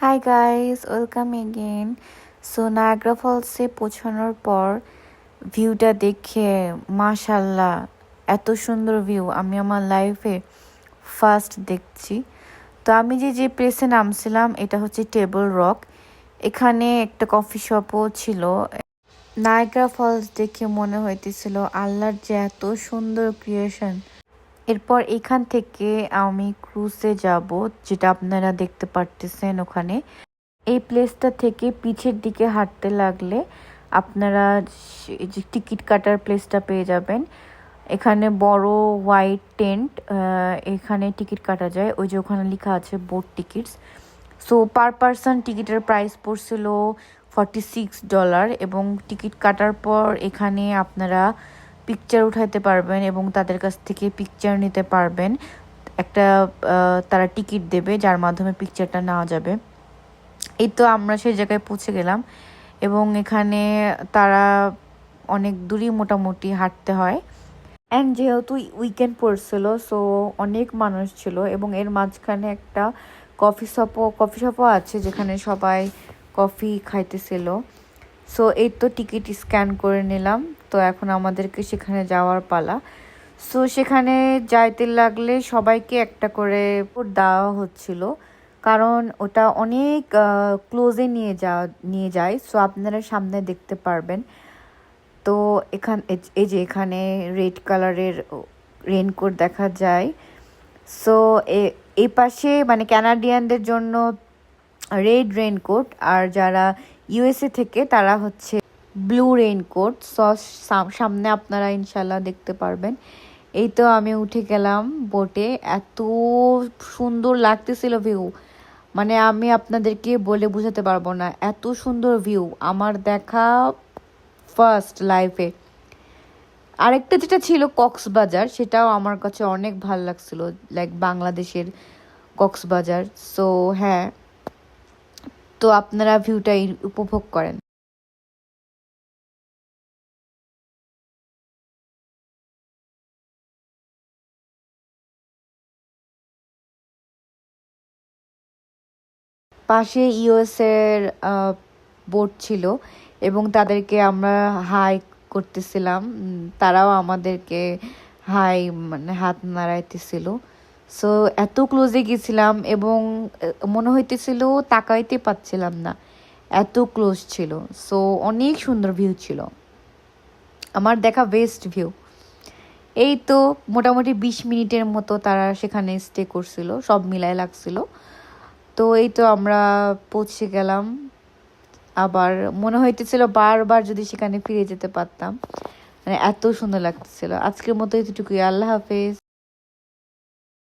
High guys, welcome again. So Niagara ফলসে পৌঁছানোর পর ভিউটা দেখে মাশাল্লাহ, এত সুন্দর ভিউ আমি আমার লাইফে ফার্স্ট দেখছি। তো আমি যে প্লেসে নামছিলাম এটা হচ্ছে টেবল রক। এখানে একটা কফি শপও ছিল। নায়াগ্রা ফলস দেখে মনে হইতেছিল আল্লাহর যে এত সুন্দর ক্রিয়েশন। এরপর এখান থেকে আমি ক্রুজে যাব, যেটা আপনারা দেখতে পারতেছেন ওখানে। এই প্লেসটা থেকে পিছের দিকে হাঁটতে লাগলে আপনারা যে টিকিট কাটার প্লেসটা পেয়ে যাবেন। এখানে বড় হোয়াইট টেন্ট, এখানে টিকিট কাটা যায়। ওই যে ওখানে লেখা আছে boat tickets. So per person টিকিটের প্রাইস পড়ছিল $46 এবং টিকিট কাটার পর এখানে আপনারা পিকচার উঠাইতে পারবেন এবং তাদের কাছ থেকে পিকচার নিতে পারবেন। একটা তারা টিকিট দেবে যার মাধ্যমে পিকচারটা নেওয়া যাবে। এই তো আমরা সেই জায়গায় পৌঁছে গেলাম এবং এখানে তারা অনেক দূরই মোটামুটি হাঁটতে হয়। অ্যান্ড যেহেতু উইকেন্ড পড়ছিল, সো অনেক মানুষ ছিল এবং এর মাঝখানে একটা কফি শপও আছে যেখানে সবাই কফি খাইতেছিল। সো এই তো টিকিট স্ক্যান করে নিলাম। তো এখন আমাদেরকে সেখানে যাওয়ার পালা। সো সেখানে যাইতে লাগলে সবাইকে একটা করে দেওয়া হচ্ছিল, কারণ ওটা অনেক ক্লোজে নিয়ে যায়। সো আপনারা সামনে দেখতে পারবেন। তো এই যে এখানে রেড কালারের রেনকোট দেখা যায়। সো এই পাশে মানে ক্যানাডিয়ানদের জন্য রেড রেনকোট, আর যারা ইউএসএ থেকে তারা হচ্ছে ব্লু রেইনকোট। সামনে আপনারা ইনশাল্লাহ দেখতে পারবেন। এই তো আমি উঠে গেলাম বোটে। এত সুন্দর লাগতেছিল ভিউ, মানে আমি আপনাদেরকে বলে বোঝাতে পারবো না, এত সুন্দর ভিউ আমার দেখা ফার্স্ট লাইফে। আরেকটা যেটা ছিল কক্সবাজার, সেটাও আমার কাছে অনেক ভাল লাগছিল, লাইক বাংলাদেশের কক্সবাজার। সো হ্যাঁ, তো আপনারা ভিউটা উপভোগ করেন। পাশে ইউএসের বোট ছিল এবং তাদেরকে আমরা হাই করতেছিলাম। তারাও আমাদেরকে হাই মানে হাত নাড়াইতেছিল। সো এত ক্লোজে গেছিলাম এবং মনে হইতেছিল তাকাইতে পাচ্ছিলাম না, এত ক্লোজ ছিল। সো অনেক সুন্দর ভিউ ছিল, আমার দেখা বেস্ট ভিউ। এই তো মোটামুটি 20 মিনিটের মতো তারা সেখানে স্টে করছিল, সব মিলায় লাগছিল। তো এই তো আমরা পৌঁছে গেলাম। আবার মনে হইতেছিল বারবার যদি সেখানে ফিরে যেতে পারতাম, মানে এত সুন্দর লাগতেছিল। আজকের মতো এতটুকুই, আল্লাহ হাফেজ।